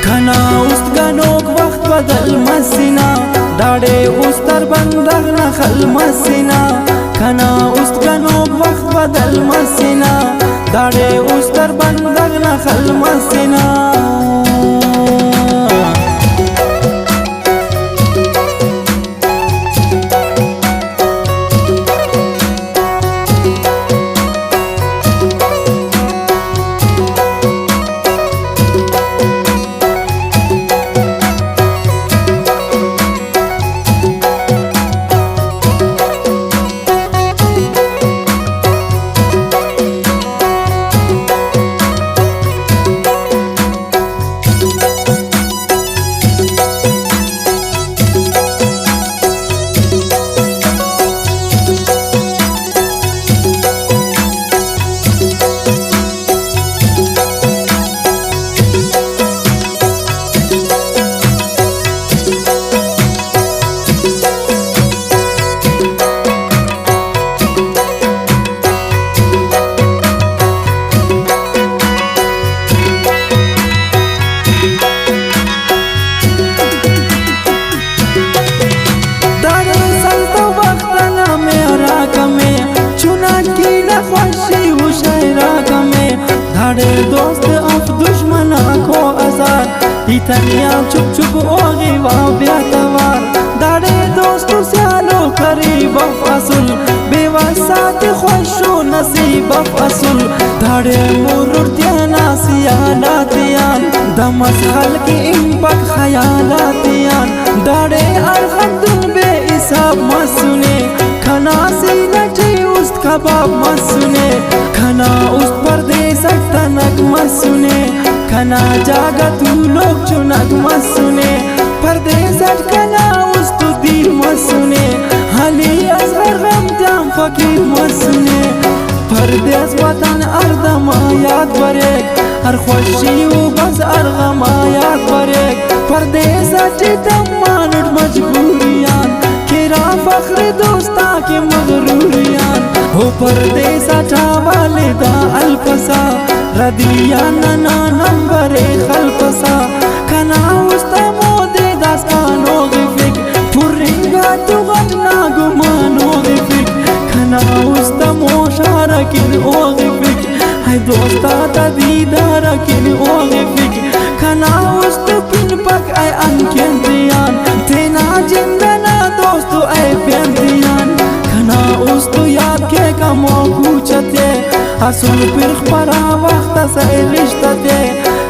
کنا اوست گنوک وقت بدل مسینا داڑے اوستر بندغ نخل مسینا کنا اوست گنوک وقت بدل مسینا داڑے اوستر بندغ نخل مسینا دوست اف دشمنا کو ازار ایتنیا چپ چپ اوغی و بیاتوار داڑے دوست سیالو قریب اف اصل بے وسات خوشو نصیب اف اصل داڑے مرور دینا سیالاتیان دمس خلق امپک خیالاتیان داڑے ارغم دن بے حساب مسونے کھنا سی نٹی است کباب مسونے کھنا است پردیس تنک مسونے کھنا جاگا تو لوگ چنک مسونے پردیسٹ کھنا است دیر مسونے حالی از غرغم دام فقیر مسونے پردیس وطن اردم آیات بریک ہر خوشی و بس ارغم آیات بریک پردیسٹ دمانت مجبوریان کیرا فخر دوستا کے مغروریان ہو پردیسا والدہ الفسا ردیانا نمبر خلفسا کنا استا مودے داستانو غفک پرنگا تو غدنا گمانو غفک کنا استا موشارکن او غفک ہے دوستا تا دیدارکن او غفک کنا استا پن پک اے انکندیان تینا جندنا دوستو اے پیندیان کنا استو یاد کے کمو کوچتے اصول پرخ پرا وقت سے رشتے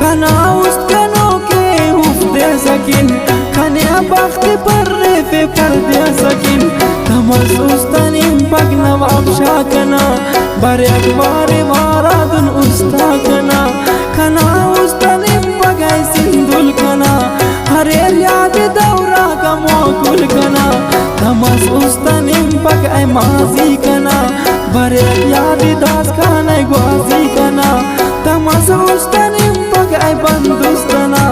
کنا است کنو کے حف دے سکن کھنیا بخت پر ریفے پر دے سکن تمس استنیم پک نواب شاکنا بر اکبار وارادن استا کنا کنا استنیم پک ای سندل کنا ہر یاد دورا کمو کل کنا تمس استنیم پک ای ماضی کنا بر یاد داس کھانا گوازی کنا تمس استنیم پک ای بندستنا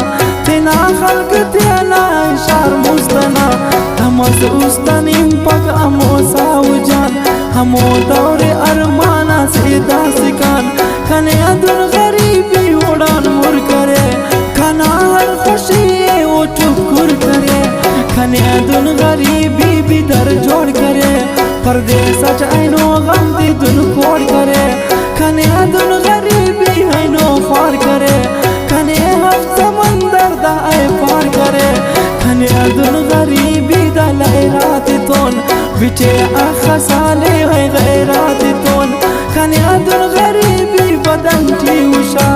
تینا خلق تینا اشار مستنا تمس استنیم پک امو ساو جان ہمو دور ارمانا سے داسکان کھنے ادن غریبی اڑان مر کرے کھنا ہر خوشی او ٹکر کرے کھنے ادن غریبی بھی در جوڑ کرے پردیسا چائنو غم دی دن کوڑ کرے کھنے ادن غریبی ہینو فار کرے کھنے ہفت سمندر دا اے پار کرے کھنے ادن غریبی دا لائرات تون بچے آخا سالے ہے غیرات تون کھنے ادن غریبی بدن ٹیوشا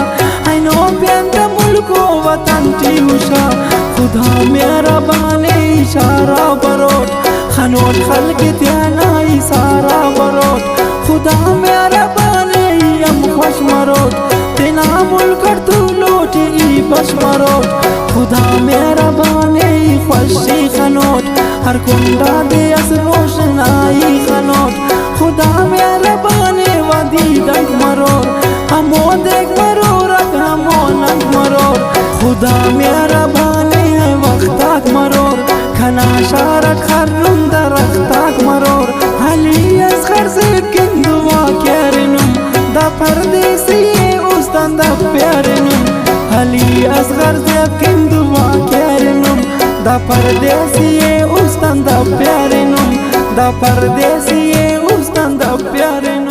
ہینو پیند ملکو وطن ٹیوشا خدا میرا بانے اشارہ بروٹ خنوٹ خلق تیانا سارا بروٹ خدا میرا بانے یم خوش مروٹ تینا ملکر تو لوٹی ای بش مروٹ خدا میرا بانے خوشی خنوٹ ہر کنڈا دے اس روشنائی خنوٹ خدا میرا بانے ودی دنگ مروٹ ہمو دیکھ مرورک ہمو ننگ مروٹ خدا میرا بانے وقتاک مروٹ کھنا شارک خرم درختاک مرور حلی از خرزک پردیسی اوستان دا پیارنم علی اصغر زیب کندوا کارنم دا پردیسی اوستان دا پیارنم دا پردیسی اوستان دا پیارنم